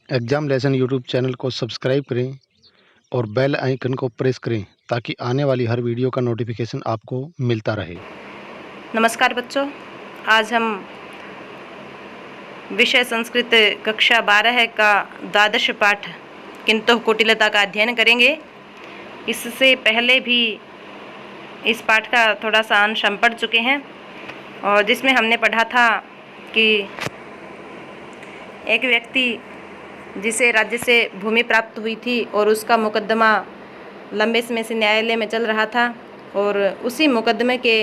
Exam lesson YouTube channel को subscribe करें और बेल आइकन को प्रेस करें ताकि आने वाली हर वीडियो का नोटिफिकेशन आपको मिलता रहे। नमस्कार बच्चों, आज हम विषय संस्कृत कक्षा 12 का द्वादश पाठ किंतु कुटिलता का अध्ययन करेंगे। इससे पहले भी इस पाठ का थोड़ा सा अंश हम पढ़ चुके हैं और जिसमें हमने पढ़ा था कि एक व्यक्ति जिसे राज्य से भूमि प्राप्त हुई थी और उसका मुकदमा लंबे समय से न्यायालय में चल रहा था और उसी मुकदमे के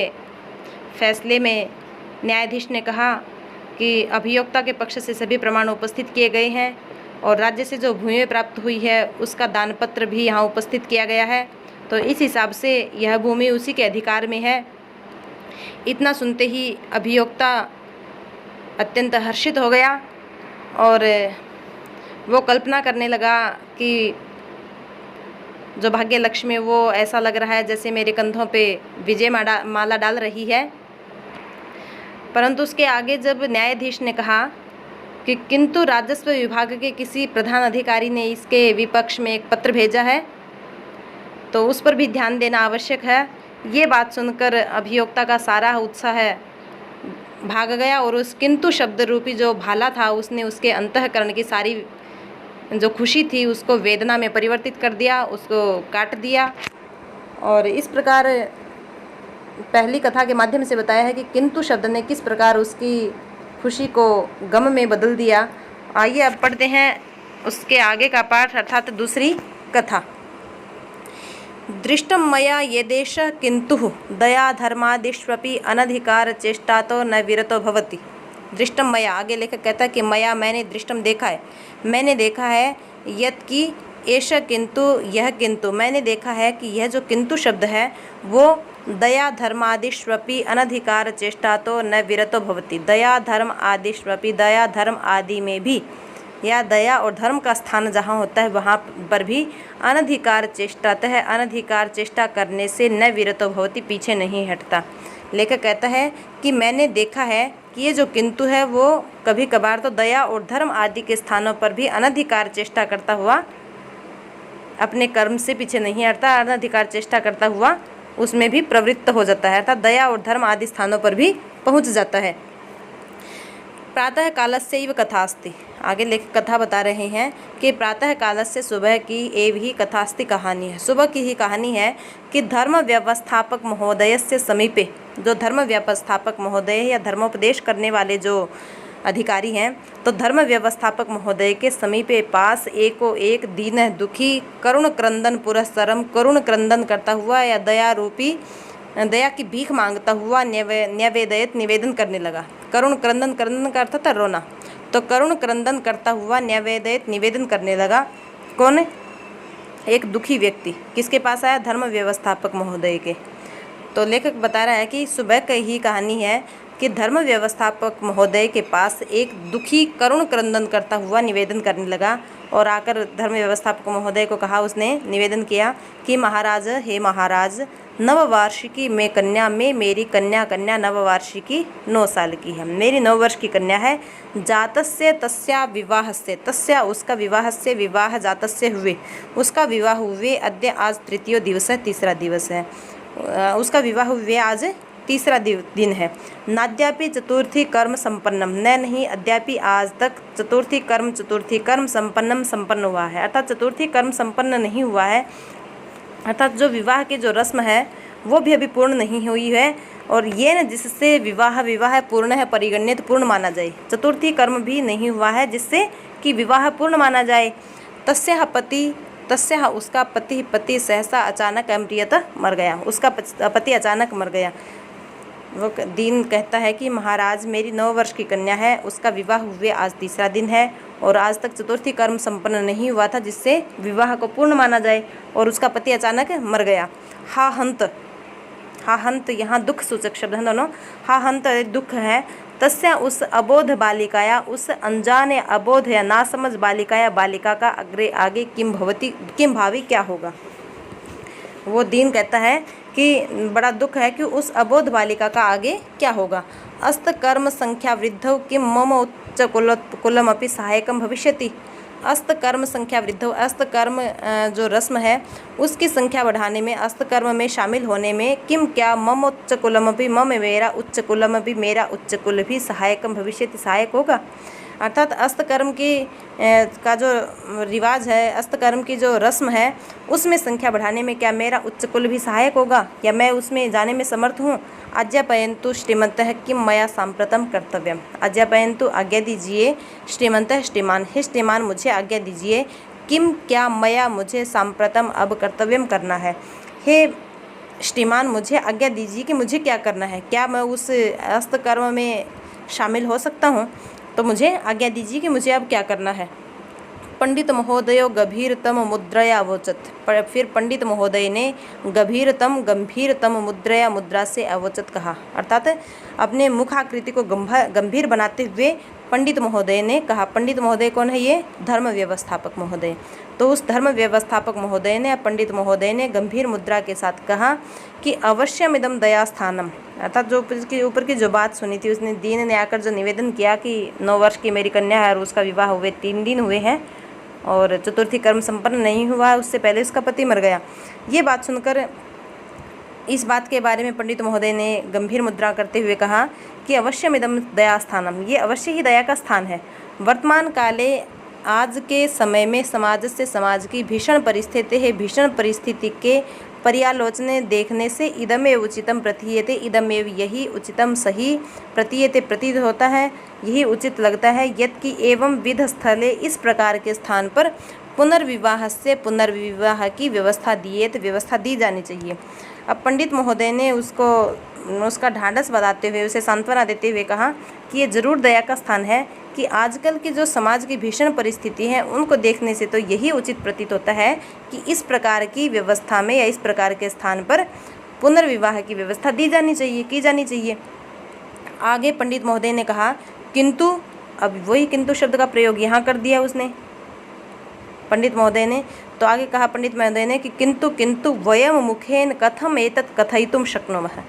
फैसले में न्यायाधीश ने कहा कि अभियोक्ता के पक्ष से सभी प्रमाण उपस्थित किए गए हैं और राज्य से जो भूमि प्राप्त हुई है उसका दान पत्र भी यहाँ उपस्थित किया गया है, तो इस हिसाब से यह भूमि उसी के अधिकार में है। इतना सुनते ही अभियोक्ता अत्यंत हर्षित हो गया और वो कल्पना करने लगा कि जो भाग्य लक्ष्मी वो ऐसा लग रहा है जैसे मेरे कंधों पे विजय माला डाल रही है। परंतु उसके आगे जब न्यायाधीश ने कहा कि किंतु राजस्व विभाग के किसी प्रधान अधिकारी ने इसके विपक्ष में एक पत्र भेजा है, तो उस पर भी ध्यान देना आवश्यक है। ये बात सुनकर अभियोक्ता का सारा उत्साह भाग गया और उस किंतु शब्द रूपी जो भाला था उसने उसके अंतःकरण की सारी जो खुशी थी उसको वेदना में परिवर्तित कर दिया, उसको काट दिया। और इस प्रकार पहली कथा के माध्यम से बताया है कि किंतु शब्द ने किस प्रकार उसकी खुशी को गम में बदल दिया। आइए अब पढ़ते हैं उसके आगे का पाठ, अर्थात दूसरी कथा। दृष्टम मया ये देश किंतु दया धर्मादिष्वपि अनधिकार चेष्टा तो न विरतो भवति। दृष्टम मया, आगे लेकर कहता है कि मया मैंने, दृष्टम देखा है, मैंने देखा है, यत की एष किंतु, यह किंतु, मैंने देखा है कि यह जो किंतु शब्द है वो दया धर्मादिष्वपि अनधिकार चेष्टा तो न विरतो भवति। दया धर्म आदिष्वपि, दया धर्म आदि में भी या दया और धर्म का स्थान जहाँ होता है वहाँ पर भी अनधिकार चेष्टातः, अनधिकार चेष्टा करने से न विरतो भवति, पीछे नहीं हटता। लेखक कहता है कि मैंने देखा है कि ये जो किंतु है वो कभी कभार तो दया और धर्म आदि के स्थानों पर भी अनधिकार चेष्टा करता हुआ अपने कर्म से पीछे नहीं हटता, अनधिकार चेष्टा करता हुआ उसमें भी प्रवृत्त हो जाता है, अर्थात दया और धर्म आदि स्थानों पर भी पहुँच जाता है। प्रातः कालस्यैव कथास्ति, आगे लेखक कथा बता रहे हैं कि प्रातः कालस्य, सुबह की एव ही कथास्ति, कहानी है, सुबह की ही कहानी है कि धर्म व्यवस्थापक महोदय से समीपे, जो धर्म व्यवस्थापक महोदय या धर्मोपदेश करने वाले जो अधिकारी हैं, तो धर्म व्यवस्थापक महोदय के समीपे पास एको एक दीन दुखी करुण क्रंदन पुरस्सरम, करुण क्रंदन करता हुआ या दया रूपी, दया की भीख मांगता हुआ न्यवेदयत, निवेदन करने लगा। करुण क्रंदन, क्रंदन का अर्थ था रोना, तो करुण क्रंदन करता हुआ न्यवेदयत, निवेदन करने लगा। कौन? एक दुखी व्यक्ति किसके पास आया? धर्म व्यवस्थापक महोदय के। तो लेखक बता रहा है कि सुबह की ही कहानी है कि धर्म व्यवस्थापक महोदय के पास एक दुखी करुण क्रंदन करता हुआ निवेदन करने लगा और आकर धर्म व्यवस्थापक महोदय को कहा, उसने निवेदन किया कि महाराज, हे महाराज, नववार्षिकी में कन्या में, मेरी कन्या, कन्या नववार्षिकी 9 साल की है, मेरी 9 वर्ष की कन्या है। जातस्य तस्या विवाहस्य, तस्या उसका, विवाहस्य विवाह, जातस्य हुए, उसका विवाह हुए, अद्य आज तृतीय दिवस है, तीसरा दिवस है, उसका विवाह हुए आज तीसरा दिन है। नाद्यापि चतुर्थी कर्म संपन्नम, न नहीं अद्यापि आज तक चतुर्थी कर्म संपन्नम, संपन्न हुआ है, अर्थात चतुर्थी कर्म संपन्न नहीं हुआ है, अर्थात जो विवाह की जो रस्म है वो भी अभी पूर्ण नहीं हुई है। और ये न जिससे विवाह पूर्ण है, परिगण्यत, पूर्ण माना जाए, चतुर्थी कर्म भी नहीं हुआ है जिससे कि विवाह पूर्ण माना जाए। तस्याः पति, तस्याः उसका पति सहसा अचानक अमृत मर गया, उसका पति अचानक मर गया। वो दीन कहता है कि महाराज, मेरी 9 वर्ष की कन्या है, उसका विवाह हुए आज तीसरा दिन है और आज तक चतुर्थी कर्म संपन्न नहीं हुआ था जिससे विवाह को पूर्ण माना जाए और उसका पति अचानक मर गया। हा हंत, हा हंत यहाँ दुख सूचक शब्द हैं दोनों। हा हंत दुख है। तस्या उस अबोध बालिकाया, उस अनजान या अबोध या नासमझ बालिकाया, बालिका का अग्रे आगे किम भवती, किम भावी क्या होगा। वो दीन कहता है कि बड़ा दुख है कि उस अबोध बालिका का आगे क्या होगा। अस्त कर्म संख्या वृद्धौ किम मम उच्च कुलमपि सहायकम भविष्यति। अस्तकर्म संख्या वृद्धौ, अस्तकर्म जो रस्म है उसकी संख्या बढ़ाने में, अस्तकर्म में शामिल होने में किम क्या मम उच्च कुलमपि, मम मेरा उच्च कुलमपि, मेरा उच्च कुल भी सहायकम भविष्यति, सहायक होगा। अर्थात अस्तकर्म की का जो रिवाज है, अस्तकर्म की जो रस्म है उसमें संख्या बढ़ाने में क्या मेरा उच्च कुल भी सहायक होगा या मैं उसमें जाने में समर्थ हूँ। आज्ञापयन्तु श्रीमन्तः किम मया सांप्रतम कर्तव्यम, आज्ञापयन्तु आज्ञा दीजिए, श्रीमन्तः श्रीमान, हे श्रीमान मुझे आज्ञा दीजिए, किम क्या मया मुझे सांप्रतम अब कर्तव्यम करना है, हे श्रीमान मुझे आज्ञा दीजिए कि मुझे क्या करना है, क्या मैं उस अस्तकर्म में शामिल हो सकता हूँ, तो मुझे आज्ञा दीजिए कि मुझे अब क्या करना है। पंडित महोदयो गंभीरतम मुद्रया अवोचत, फिर पंडित महोदय ने गंभीरतम मुद्रया, मुद्रा से अवोचत कहा, अर्थात अपने मुखाकृति को गंभीर बनाते हुए पंडित महोदय ने कहा। पंडित महोदय कौन है? ये धर्म व्यवस्थापक महोदय। तो उस धर्म व्यवस्थापक महोदय ने, पंडित महोदय ने गंभीर मुद्रा के साथ कहा कि अवश्यमिदं दयास्थानम, अर्थात जो ऊपर की जो बात सुनी थी उसने, दीन ने आकर जो निवेदन किया कि 9 वर्ष की मेरी कन्या है और उसका विवाह हुए 3 दिन हुए हैं और चतुर्थी कर्म संपन्न नहीं हुआ, उससे पहले उसका पति मर गया। ये बात सुनकर इस बात के बारे में पंडित महोदय ने गंभीर मुद्रा करते हुए कहा कि अवश्यमिदं दयास्थानम, ये अवश्य ही दया का स्थान है। वर्तमान काले, आज के समय में समाज से समाज की भीषण परिस्थिति है, भीषण परिस्थिति के पर्यालोचने देखने से इदमेव उचितम प्रतीयते, इदमेव यही उचितम सही प्रतीयते प्रतीत होता है, यही उचित लगता है। यत्कि एवं विध स्थले, इस प्रकार के स्थान पर पुनर्विवाह से पुनर्विवाह की व्यवस्था व्यवस्था दी जानी चाहिए। अब पंडित महोदय ने उसका ढांढस बताते हुए, उसे सांत्वना देते हुए कहा कि ये जरूर दया का स्थान है कि आजकल की जो समाज की भीषण परिस्थिति है उनको देखने से तो यही उचित प्रतीत होता है कि इस प्रकार की व्यवस्था में या इस प्रकार के स्थान पर पुनर्विवाह की व्यवस्था की जानी चाहिए। आगे पंडित महोदय ने कहा किंतु, अब वही किंतु शब्द का प्रयोग यहाँ कर दिया उसने पंडित महोदय ने। तो आगे कहा पंडित महोदय ने कि किंतु वयम मुखेन कथम एतत् कथयितुम शक्नुमः,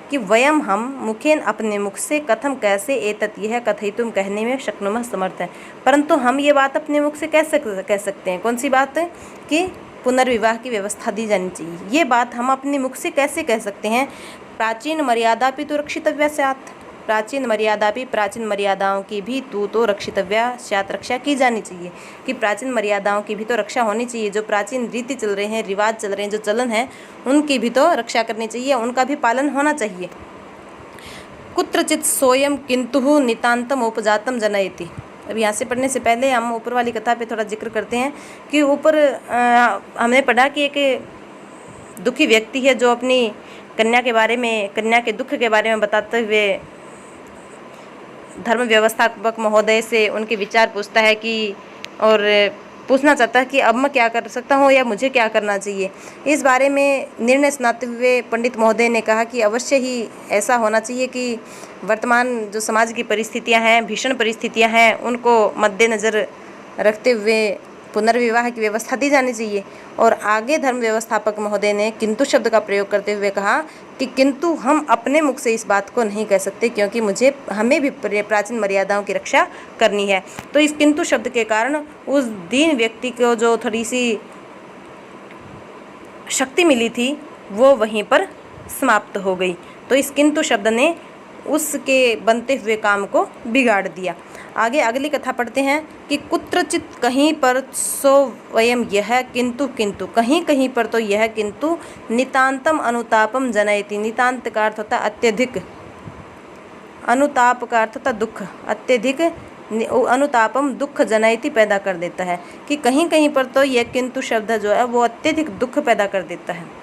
कि वयम हम मुखेन अपने मुख से, कथम कैसे, एतत् यह, कथयितुम कहने में, शक्नुमः समर्थ है, परंतु हम ये बात अपने मुख से कैसे कह सकते हैं? कौन सी बात है? कि पुनर्विवाह की व्यवस्था दी जानी चाहिए। ये बात हम अपने मुख से कैसे कह सकते हैं? प्राचीन मर्यादापि तु रक्षितव्या स्यात्, प्राचीन मर्यादापि, प्राचीन मर्यादाओं की भी तो रक्षितव्या स्यात्, रक्षा की जानी चाहिए, कि प्राचीन मर्यादाओं की भी तो रक्षा होनी चाहिए। जो प्राचीन रीति चल रहे हैं, रिवाज चल रहे हैं, जो चलन है, उनकी भी तो रक्षा करनी चाहिए, उनका भी पालन होना चाहिए। कुत्रचित सोयम किंतु नितांतम उपजातम जनयति। अब यहाँ से पढ़ने से पहले हम ऊपर वाली कथा पे थोड़ा जिक्र करते हैं कि ऊपर हमने पढ़ा कि एक दुखी व्यक्ति है जो अपनी कन्या के दुख के बारे में बताते हुए धर्म व्यवस्थापक महोदय से उनके विचार पूछता है कि, और पूछना चाहता है कि अब मैं क्या कर सकता हूँ या मुझे क्या करना चाहिए। इस बारे में निर्णय सुनाते हुए पंडित महोदय ने कहा कि अवश्य ही ऐसा होना चाहिए कि वर्तमान जो समाज की परिस्थितियाँ हैं, भीषण परिस्थितियाँ हैं, उनको मद्देनज़र रखते हुए पुनर्विवाह की व्यवस्था दी जानी चाहिए। और आगे धर्म व्यवस्थापक महोदय ने किंतु शब्द का प्रयोग करते हुए कहा कि किंतु हम अपने मुख से इस बात को नहीं कह सकते, क्योंकि हमें भी प्राचीन मर्यादाओं की रक्षा करनी है। तो इस किंतु शब्द के कारण उस दीन व्यक्ति को जो थोड़ी सी शक्ति मिली थी वो वहीं पर समाप्त हो गई। तो इस किंतु शब्द ने उसके बनते हुए काम को बिगाड़ दिया। आगे अगली कथा पढ़ते हैं कि कुत्रचित, कहीं पर, सो वयम यह, किंतु कहीं कहीं पर तो यह किंतु नितांतम अनुतापम जनयति। नितांत का अर्थ होता अत्यधिक, अनुताप का अर्थ होता दुख, अत्यधिक अनुतापम दुख जनयति पैदा कर देता है, कि कहीं कहीं पर तो यह किंतु शब्द जो है वो अत्यधिक दुख पैदा कर देता है।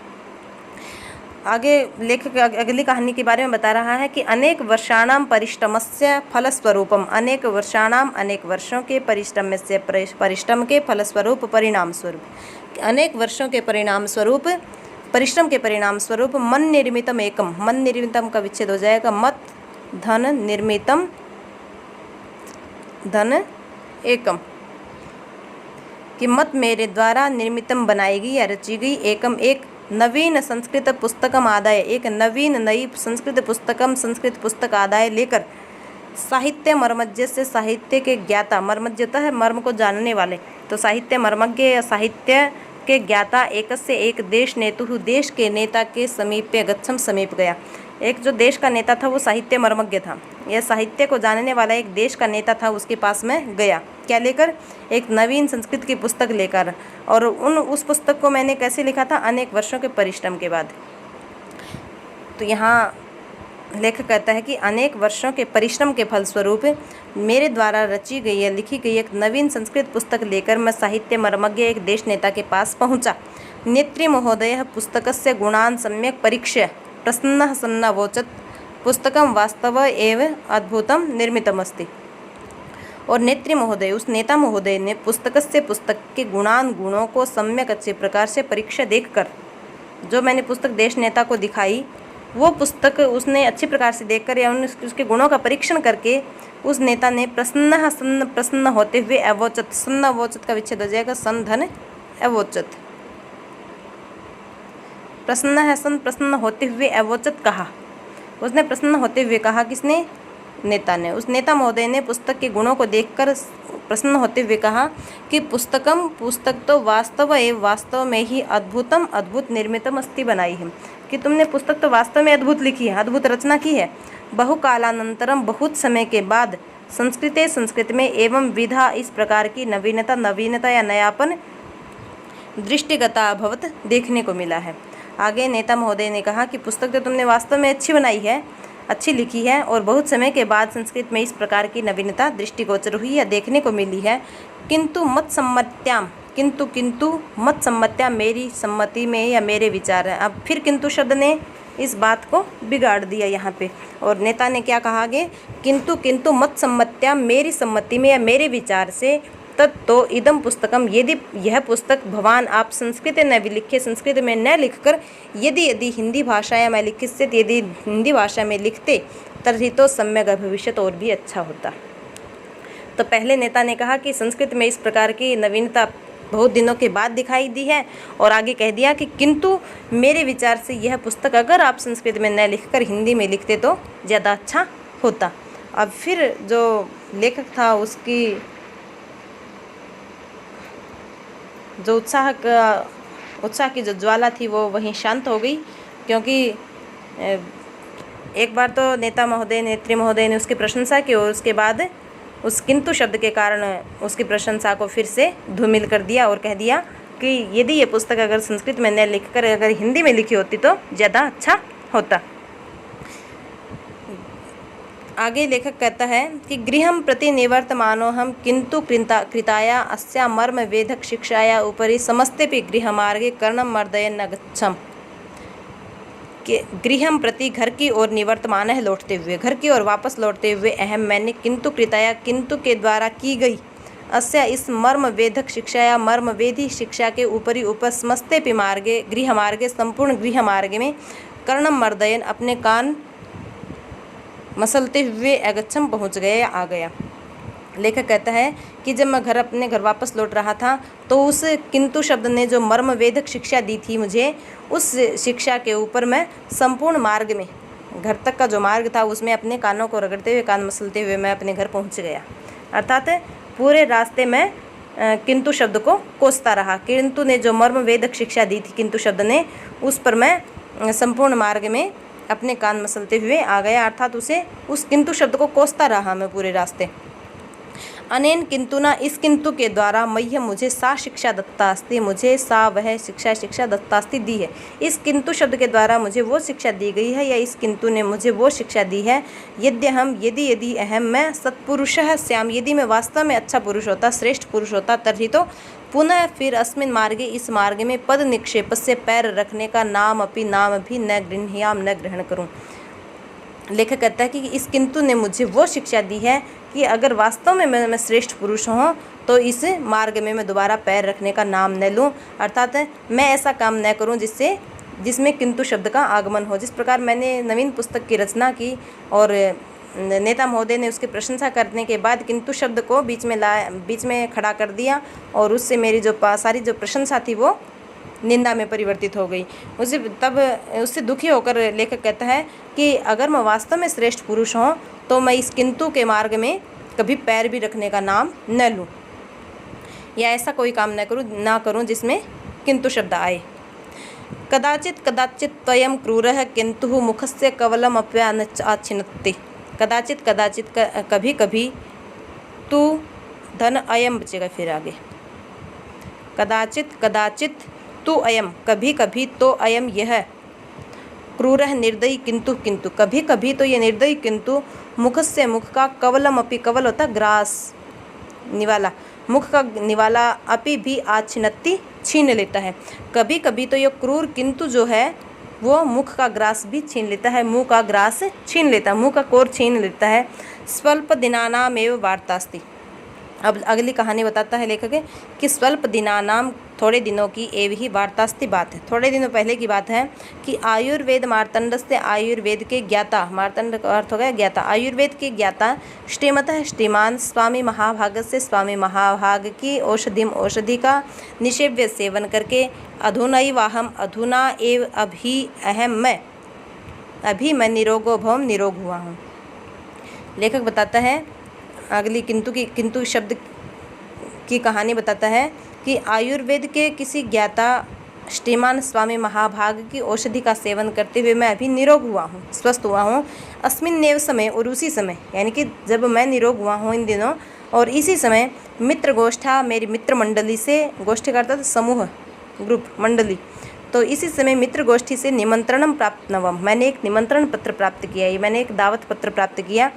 आगे लेखक अगली कहानी के बारे में बता रहा है कि अनेक वर्षाणाम परिश्रमस्य फलस्वरूपम, अनेक वर्षाणाम, अनेक वर्षों के, परिश्रमस्य, परिश्रम के, फलस्वरूप, परिणाम स्वरूप, अनेक वर्षों के परिणाम स्वरूप, परिश्रम के परिणाम स्वरूप, मन निर्मितम एकम, मन निर्मितम का विच्छेद हो जाएगा, मत धन निर्मितम धन एकम, कि मत मेरे द्वारा निर्मितम बनाई गई या रची गई, एकम एक, नवीन संस्कृत पुस्तकम आदाय, एक नवीन नई संस्कृत पुस्तक आदाय लेकर, साहित्य मर्मज्ञ से साहित्य के ज्ञाता, मर्मज्ञता है मर्म को जानने वाले, तो साहित्य मर्मज्ञ या साहित्य के ज्ञाता एकस्य एक देश नेतु, देश के नेता के समीपे गच्छम, समीप गया। एक जो देश का नेता था वो साहित्य मर्मज्ञ था, यह साहित्य को जानने वाला एक देश का नेता था, उसके पास में गया। क्या लेकर? एक नवीन संस्कृत की पुस्तक लेकर। और उस पुस्तक को मैंने कैसे लिखा था? अनेक वर्षों के परिश्रम के बाद। तो यहाँ लेखक कहता है कि अनेक वर्षों के परिश्रम के फलस्वरूप मेरे द्वारा रची गई या लिखी गई एक नवीन संस्कृत पुस्तक लेकर मैं साहित्य मर्मज्ञ एक देश नेता के पास पहुंचा। नेत्री महोदय पुस्तकस्य गुणान् सम्यक् परीक्ष्य प्रसन्नः सन्नवोचत् पुस्तकं वास्तव एव अद्भुतं निर्मितमस्ति। और नेत्री महोदय, उस नेता महोदय ने पुस्तक के गुणों को सम्यक अच्छे प्रकार से परीक्षा देखकर, जो मैंने पुस्तक देश नेता को दिखाई वो पुस्तक उसने अच्छी प्रकार से देखकर या उसके गुणों का परीक्षण करके उस नेता ने प्रसन्न होते हुए अवोचत, सन्न अवोचत का विच्छेद हो जाएगा सन धन अवोचत, प्रसन्न है सन, प्रसन्न होते हुए अवोचत कहा। उसने प्रसन्न होते हुए कहा, किसने? नेता ने। उस नेता महोदय ने पुस्तक के गुणों को देखकर प्रसन्न होते हुए कहा कि पुस्तक तो वास्तव में ही अद्भुत निर्मितम अस्ति बनाई है, कि तुमने पुस्तक तो वास्तव में अद्भुत लिखी है, अद्भुत रचना की है। बहुकालानंतरम, बहुत समय के बाद, संस्कृत में एवं विधा, इस प्रकार की नवीनता या नयापन दृष्टिगता अभवत, देखने को मिला है। आगे नेता महोदय ने कहा कि पुस्तक तो तुमने वास्तव में अच्छी बनाई है, अच्छी लिखी है, और बहुत समय के बाद संस्कृत में इस प्रकार की नवीनता दृष्टिगोचर हुई या देखने को मिली है। किंतु मत सम्मत्याम, मेरी सम्मति में या मेरे विचार है। अब फिर किंतु शब्द ने इस बात को बिगाड़ दिया यहाँ पे, और नेता ने क्या कहा आगे? किंतु मत सम्मत्याम, मेरी सम्मति में या मेरे विचार से, तत्तो इदम पुस्तकम, यदि यह पुस्तक भवान आप संस्कृत न विलिखे, संस्कृत में न लिखकर यदि हिंदी भाषा या मैं लिखित, यदि हिंदी भाषा में लिखते तभी तो सम्यक भविष्य, और भी अच्छा होता। तो पहले नेता ने कहा कि संस्कृत में इस प्रकार की नवीनता बहुत दिनों के बाद दिखाई दी है, और आगे कह दिया कि किंतु मेरे विचार से यह पुस्तक अगर आप संस्कृत में न लिखकर हिंदी में लिखते तो ज़्यादा अच्छा होता। अब फिर जो लेखक था उसकी जो उत्साह की जो ज्वाला थी वो वहीं शांत हो गई, क्योंकि एक बार तो नेत्री महोदय ने उसकी प्रशंसा की, और उसके बाद उस किंतु शब्द के कारण उसकी प्रशंसा को फिर से धूमिल कर दिया और कह दिया कि यदि ये पुस्तक अगर संस्कृत में न लिखकर अगर हिंदी में लिखी होती तो ज़्यादा अच्छा होता। आगे लेखक कहता है कि गृहं प्रति निवर्तमानोऽहं किंतु कृताया अस्या मर्म वेधक शिक्षाया उपरि समस्तेपि गृहमार्गे कर्णं मर्दयन् न गच्छम्। कि गृहं प्रति, घर की ओर, निवर्तमान है लौटते हुए, घर की ओर वापस लौटते हुए, अहम मैंने किंतु कृताया, किंतु के द्वारा की गई, अस्या इस मर्म वेधक शिक्षाया, मर्म वेदी शिक्षा के ऊपर समस्तेपि मार्गे, गृह मार्गे, संपूर्ण गृह मार्ग में, कर्णम मर्दयन, अपने कान मसलते हुए, अगच्छम पहुँच गया, आ गया। लेखक कहता है कि जब मैं अपने घर वापस लौट रहा था तो उस किंतु शब्द ने जो मर्म वेधक शिक्षा दी थी मुझे, उस शिक्षा के ऊपर मैं संपूर्ण मार्ग में, घर तक का जो मार्ग था उसमें अपने कानों को रगड़ते हुए, कान मसलते हुए मैं अपने घर पहुंच गया। अर्थात पूरे रास्ते में किंतु शब्द को कोसता रहा। किंतु ने जो मर्म वेधक शिक्षा दी थी किंतु शब्द ने, उस पर मैं संपूर्ण मार्ग में अपने कान मसलते हुए आ गया। अर्थात उस किंतु शब्द को कोसता रहा मैं पूरे रास्ते। अनेन किंतुना, इस किंतु के द्वारा, मह्यम मुझे सा शिक्षा दत्तास्ति, मुझे सा वह शिक्षा दत्तास्ति दी है। इस किंतु शब्द के द्वारा मुझे वो शिक्षा दी गई है, या इस किंतु ने मुझे वो शिक्षा दी है। यदि अहम मैं सत्पुरुषः स्याम, यदि मैं वास्तव में अच्छा पुरुष होता, श्रेष्ठ पुरुष होता, तभी तो पुनः फिर अस्मिन मार्गे, इस मार्ग में, पद निक्षेप से, पैर रखने का, नाम भी न गृह्याम, न ग्रहण करूँ। लेखक कहता है कि इस किंतु ने मुझे वो शिक्षा दी है कि अगर वास्तव में मैं श्रेष्ठ पुरुष हूँ तो इस मार्ग में मैं दोबारा पैर रखने का नाम न लूँ। अर्थात मैं ऐसा काम न करूँ जिसमें किंतु शब्द का आगमन हो। जिस प्रकार मैंने नवीन पुस्तक की रचना की और नेता महोदय ने उसकी प्रशंसा करने के बाद किंतु शब्द को बीच में खड़ा कर दिया और उससे मेरी जो सारी जो प्रशंसा थी वो निंदा में परिवर्तित हो गई। उससे दुखी होकर लेखक कहता है कि अगर मैं वास्तव में श्रेष्ठ पुरुष हूँ तो मैं इस किंतु के मार्ग में कभी पैर भी रखने का नाम न लूँ, या ऐसा कोई काम ना करूँ जिसमें किंतु शब्द आए। कदाचित कदाचित त्वयं क्रूरः किंतु मुखस्य कवलम आच्छिनत्ति। कदाचित कदाचित कभी कभी तू धन अयम बचेगा, फिर आगे कदाचित कदाचित तू अयम, कभी कभी तो अयम यह, क्रूरः निर्दयी किंतु किंतु, कभी कभी तो ये निर्दयी किंतु, मुखस्य मुख का, कवलम अपि, कवल होता ग्रास निवाला, मुख का निवाला, अपि भी आच्छिन्नति छीन लेता है। कभी कभी तो ये क्रूर किंतु जो है वो मुख का ग्रास भी छीन लेता है, मुंह का ग्रास छीन लेता है, मुंह का कोर छीन लेता है। स्वल्प दिनानामेव वार्तास्ति। अब अगली कहानी बताता है लेखक कि स्वल्प दिनानाम, थोड़े दिनों की, एव ही वार्तास्ति, बात है थोड़े दिनों पहले की बात है कि आयुर्वेद मार्तंड से, आयुर्वेद के ज्ञाता, मार्तंड का अर्थ हो गया ज्ञाता, आयुर्वेद के ज्ञाता, श्रीमतः श्रीमान स्वामी महाभाग से, स्वामी महाभाग की औषधि का निषेव्य सेवन करके, अधुनैवाहम, अधुना एव, अभी अहम मैं, अभी मैं निरोगो भवम, निरोग हुआ हूँ। लेखक बताता है अगली किंतु शब्द की कहानी बताता है कि आयुर्वेद के किसी ज्ञाता श्रीमान स्वामी महाभाग की औषधि का सेवन करते हुए मैं अभी निरोग हुआ हूँ, स्वस्थ हुआ हूँ। अस्मिन्नेव समय, और उसी समय, यानी कि जब मैं निरोग हुआ हूँ इन दिनों, और इसी समय मित्र गोष्ठा, मेरी मित्र मंडली से, गोष्ठी का अर्थ समूह, ग्रुप, मंडली, तो इसी समय मित्र गोष्ठी से निमंत्रणम प्राप्त नवम, मैंने एक निमंत्रण पत्र प्राप्त किया, मैंने एक दावत पत्र प्राप्त किया।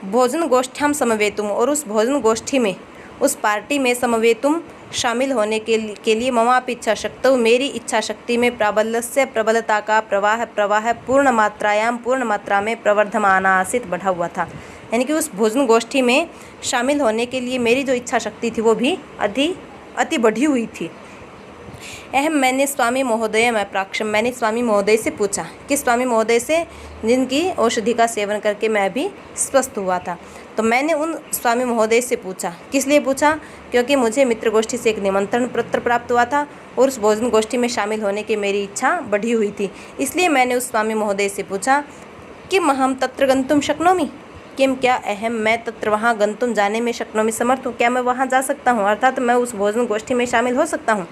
भोजन गोष्ठ्याम समवेतुम, और उस भोजन गोष्ठी में, उस पार्टी में, समवेतुम शामिल होने के लिए ममापि इच्छा शक्तौ, मेरी इच्छा शक्ति में, प्राबल्यस्य, प्रबलता का, प्रवाह पूर्ण मात्रा में प्रवर्धमाना आसित, बढ़ा हुआ था। यानी कि उस भोजन गोष्ठी में शामिल होने के लिए मेरी जो इच्छा शक्ति थी वो भी अति बढ़ी हुई थी। अहम, मैंने स्वामी महोदय, मैं प्राक्षम, मैंने स्वामी महोदय से पूछा, कि स्वामी महोदय से जिनकी औषधि का सेवन करके मैं भी स्वस्थ हुआ था, तो मैंने उन स्वामी महोदय से पूछा। किस लिए पूछा? क्योंकि मुझे मित्र गोष्ठी से एक निमंत्रण पत्र प्राप्त हुआ था और उस भोजन गोष्ठी में शामिल होने की मेरी इच्छा बढ़ी हुई थी। इसलिए मैंने उस स्वामी महोदय से पूछा कि महम तत्र गंतुम शक्नोमि, किम, क्या अहम, मैं तत्र, वहाँ, गंतुम, जाने में, शक्नोमि, समर्थ हूँ, क्या मैं वहाँ जा सकता हूँ, अर्थात मैं उस भोजन गोष्ठी में शामिल हो सकता हूँ।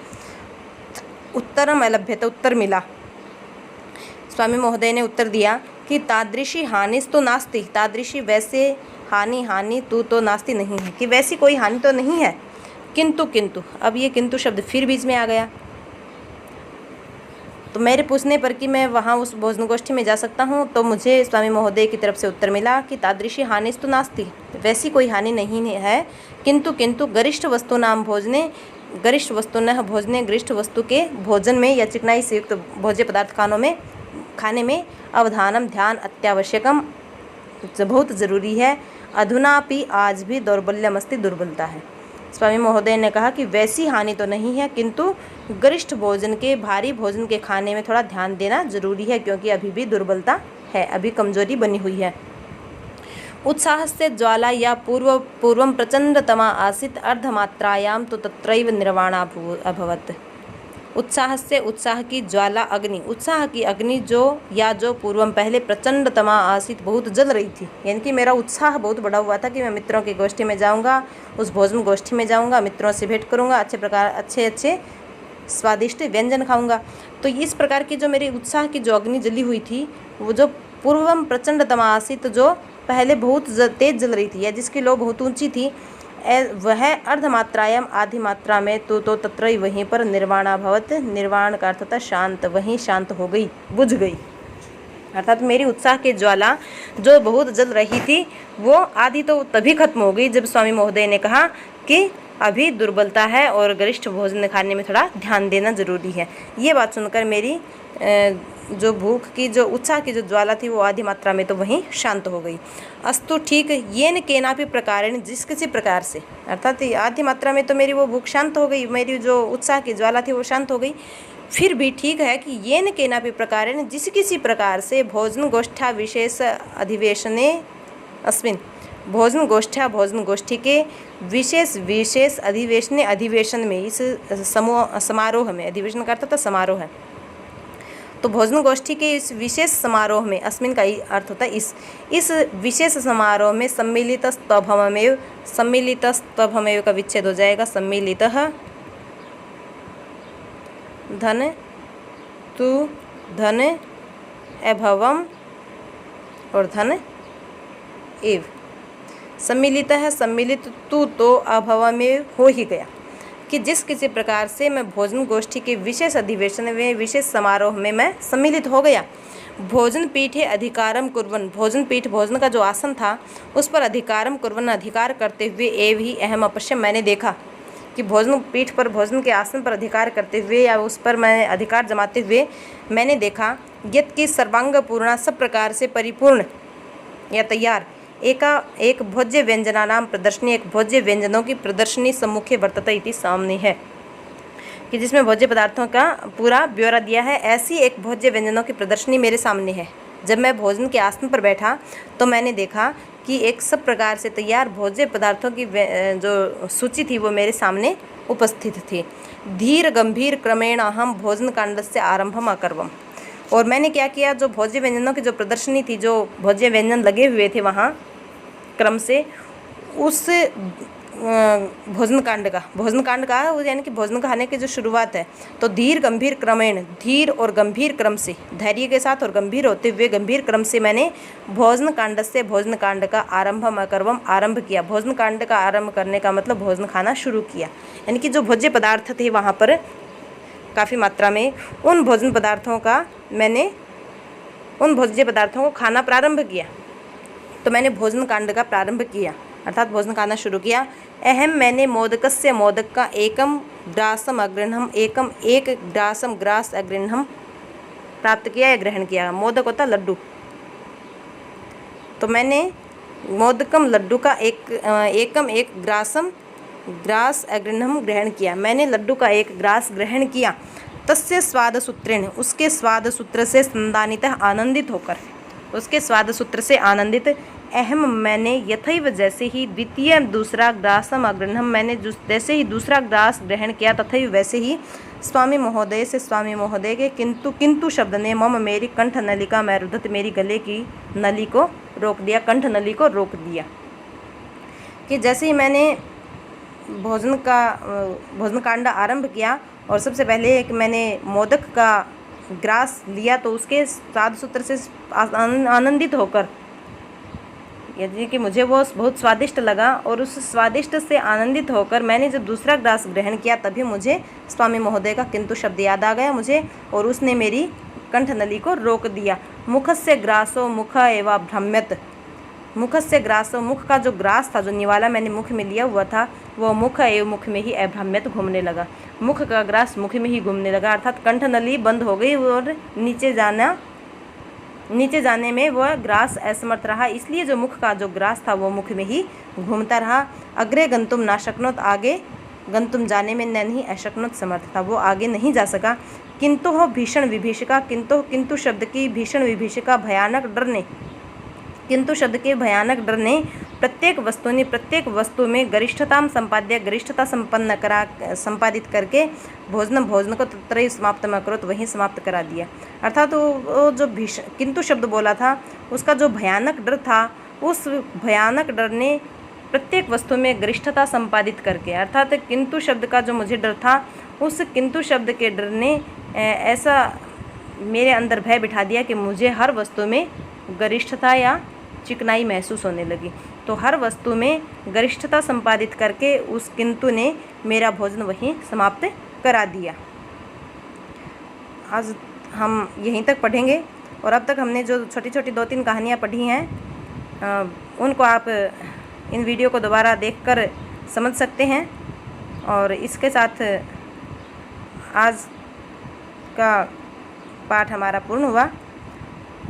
उत्तरम अलभ्यत, उत्तर मिला। स्वामी महोदय ने उत्तर दिया कि तादृशी हानिस्तु नास्ति, तादृशी वैसे हानि तू तो नास्ति नहीं है, कि वैसी कोई हानि तो नहीं है। किंतु, अब ये किंतु शब्द फिर बीच में आ गया। तो मेरे पूछने पर कि मैं वहाँ उस भोजन गोष्ठी में जा सकता हूँ, तो मुझे स्वामी महोदय की तरफ से उत्तर मिला कि तादृशी हानिस्तु नास्ति, वैसी कोई हानि नहीं है। किंतु गरिष्ठ वस्तु नाम भोजने, गरिष्ठ वस्तु न भोजने, गरिष्ठ वस्तु के भोजन में या चिकनाई से युक्त भोज्य पदार्थ खाने में अवधानम, ध्यान, अत्यावश्यकम, बहुत ज़रूरी है। अधुनापि, आज भी, दौर्बल्यमस्ति, दुर्बलता है। स्वामी महोदय ने कहा कि वैसी हानि तो नहीं है, किंतु गरिष्ठ भोजन के, भारी भोजन के खाने में थोड़ा ध्यान देना जरूरी है, क्योंकि अभी भी दुर्बलता है, अभी कमजोरी बनी हुई है। उत्साह से ज्वाला या पूर्वं प्रचंडतमा आसीत्, अर्धमात्रायां तो तत्रैव निर्वाणा अभवत्। उत्साह से, उत्साह की ज्वाला, अग्नि, उत्साह की अग्नि जो पूर्वम, पहले, प्रचंडतमा आसीत्, बहुत जल रही थी। यानी कि मेरा उत्साह बहुत बढ़ा हुआ था कि मैं मित्रों की गोष्ठी में जाऊंगा, उस भोजन गोष्ठी में जाऊंगा, मित्रों से भेंट करूंगा, अच्छे स्वादिष्ट व्यंजन खाऊंगा। तो इस प्रकार की जो मेरी उत्साह की जो अग्नि जली हुई थी, वो जो पूर्वम प्रचंडतमा आसीत्, जो पहले बहुत तेज जल रही थी या जिसकी लो बहुत ऊंची थी, वह अर्धमात्रायाम, आधी मात्रा में, तो तत्र वहीं पर निर्वाणा भवत, निर्वाण का अर्थ था शांत, वहीं शांत हो गई, बुझ गई। अर्थात मेरी उत्साह की ज्वाला जो बहुत जल रही थी वो आधी तो तभी खत्म हो गई जब स्वामी महोदय ने कहा कि अभी दुर्बलता है और गरिष्ठ भोजन खाने में थोड़ा ध्यान देना जरूरी है। ये बात सुनकर मेरी जो भूख की, जो उत्साह की जो ज्वाला थी वो आधी मात्रा में तो वहीं शांत हो गई। अस्तु, ठीक, येन केनापि प्रकारेण, जिस किसी प्रकार से, अर्थात आधी मात्रा में तो मेरी वो भूख शांत हो गई, मेरी जो उत्साह की ज्वाला थी वो शांत हो गई। फिर भी ठीक है कि येन केनापि प्रकारेण, जिस किसी प्रकार से, भोजन गोष्ठा विशेष अधिवेशने अस्मिन्, भोजन गोष्ठ्या भोजन गोष्ठी के विशेष अधिवेशन में, इस समारोह में, अधिवेशन का अर्थ होता है समारोह है, तो भोजन गोष्ठी के इस विशेष समारोह में, अस्मिन का अर्थ होता है इस विशेष समारोह में सम्मिलितस्त्वभवमेव का विच्छेद हो जाएगा, सम्मिलितः धन तु धन अभवम और धन एव, सम्मिलित है, सम्मिलित तू तो अभवमेव हो ही गया, कि जिस किसी प्रकार से मैं भोजन गोष्ठी के विशेष अधिवेशन में, विशेष समारोह में मैं सम्मिलित हो गया। भोजन पीठे अधिकारम कुर्वन, भोजन पीठ भोजन का जो आसन था उस पर अधिकारम कुर्वन अधिकार करते हुए, एव ही अहम अपश्यम मैंने देखा, कि भोजन पीठ पर भोजन के आसन पर अधिकार करते हुए या उस पर मैं अधिकार जमाते हुए मैंने देखा, यत की सर्वांग पूर्णा, सब प्रकार से परिपूर्ण या तैयार, एक भोज्य व्यंजना नाम प्रदर्शनी, एक भोज्य व्यंजनों की प्रदर्शनी सम्मुखे वर्तते इति, सामने है, कि जिसमें भोज्य पदार्थों का पूरा ब्यौरा दिया है, ऐसी एक भोज्य व्यंजनों की प्रदर्शनी मेरे सामने है। जब मैं भोजन के आसन पर बैठा तो मैंने देखा कि एक सब प्रकार से तैयार भोज्य पदार्थों की जो सूची थी वो मेरे सामने उपस्थित थी। धीर गंभीर क्रमेण अहम भोजन कांडस्य आरंभम अकर्वम, और मैंने क्या किया, जो भोज्य व्यंजनों की जो प्रदर्शनी थी, जो भोज्य व्यंजन लगे हुए थे वहाँ क्रम से, उस भोजन कांड का यानी कि भोजन खाने की जो शुरुआत है, तो धीर गंभीर क्रमेण, धीर और गंभीर क्रम से, धैर्य के साथ और गंभीर होते हुए गंभीर क्रम से मैंने भोजन कांड से भोजन कांड का आरंभम अकर्वम आरंभ किया। भोजन कांड का आरंभ करने का मतलब भोजन खाना शुरू किया, यानी कि जो भोज्य पदार्थ थे वहाँ पर काफ़ी मात्रा में, उन भोजन पदार्थों को खाना प्रारंभ किया। तो मैंने भोजन कांड का प्रारंभ किया, अर्थात भोजन खाना शुरू किया। अहम मैंने मोदकस्य, मोदक का एकम ग्रासम अग्रहणम, एक ग्रासम ग्रास अग्रहणम प्राप्त किया या ग्रहण किया। मोदक होता लड्डू, तो मैंने मोदकम लड्डू का एक ग्रासम ग्रास अग्रहणम ग्रहण किया, मैंने लड्डू का एक ग्रास ग्रहण किया। तस्य स्वाद सूत्रेण, उसके स्वाद सूत्र से संदानित आनंदित होकर, उसके स्वाद सूत्र से आनंदित। अहम मैंने यथैव जैसे ही द्वितीय दूसरा ग्रासम अग्रहणम, मैंने जैसे ही दूसरा ग्रास ग्रहण किया, तथैव वैसे ही स्वामी महोदय से, स्वामी महोदय के किंतु शब्द ने मम मेरी कंठ नलिका में रुद्धत, मेरी गले की नली को रोक दिया, कंठ नली को रोक दिया। कि जैसे ही मैंने भोजन कांड आरंभ किया और सबसे पहले एक मैंने मोदक का ग्रास लिया, तो उसके स्वाद सूत्र से आनंदित होकर, यानी कि मुझे वो बहुत स्वादिष्ट लगा, और उस स्वादिष्ट से आनंदित होकर मैंने जब दूसरा ग्रास ग्रहण किया तभी मुझे स्वामी महोदय का किंतु शब्द याद आ गया मुझे, और उसने मेरी कंठ नली को रोक दिया। मुखस्य ग्रासो मुख एवं भ्रम्यत, मुखस्य ग्रासो, मुख का जो ग्रास था, जो निवाला मैंने मुख में लिया हुआ था, वो मुख एवं मुख में ही अभ्रम्यत घूमने लगा, मुख का ग्रास मुख में ही घूमने लगा, अर्थात कंठ नली बंद हो गई और नीचे जाने में वह ग्रास असमर्थ रहा, इसलिए जो मुख का जो ग्रास था वो मुख में ही घूमता रहा। अग्रे गंतुम ना शक्नोत, आगे गंतुम जाने में नहीं अशक्नोत समर्थ था, वो आगे नहीं जा सका। किंतु हो भीषण विभीषिका, किंतु शब्द की भीषण विभीषिका, भयानक डर ने, किंतु शब्द के भयानक डर ने प्रत्येक वस्तु में गरिष्ठताम संपाद्य, गरिष्ठता संपादित करके भोजन को तत्रैव समाप्त न करो, तो वहीं समाप्त करा दिया। अर्थात वो जो किंतु शब्द बोला था उसका जो भयानक डर था, उस भयानक डर ने प्रत्येक वस्तु में गरिष्ठता संपादित करके, अर्थात किंतु शब्द का जो मुझे डर था, उस किंतु शब्द के डर ने ऐसा मेरे अंदर भय बिठा दिया कि मुझे हर वस्तु में गरिष्ठता या चिकनाई महसूस होने लगी। तो हर वस्तु में गरिष्ठता संपादित करके उस किंतु ने मेरा भोजन वहीं समाप्त करा दिया। आज हम यहीं तक पढ़ेंगे, और अब तक हमने जो छोटी छोटी 2-3 कहानियाँ पढ़ी हैं उनको आप इन वीडियो को दोबारा देखकर समझ सकते हैं। और इसके साथ आज का पाठ हमारा पूर्ण हुआ,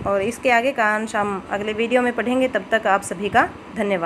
और इसके आगे का अंश हम अगले वीडियो में पढ़ेंगे। तब तक आप सभी का धन्यवाद।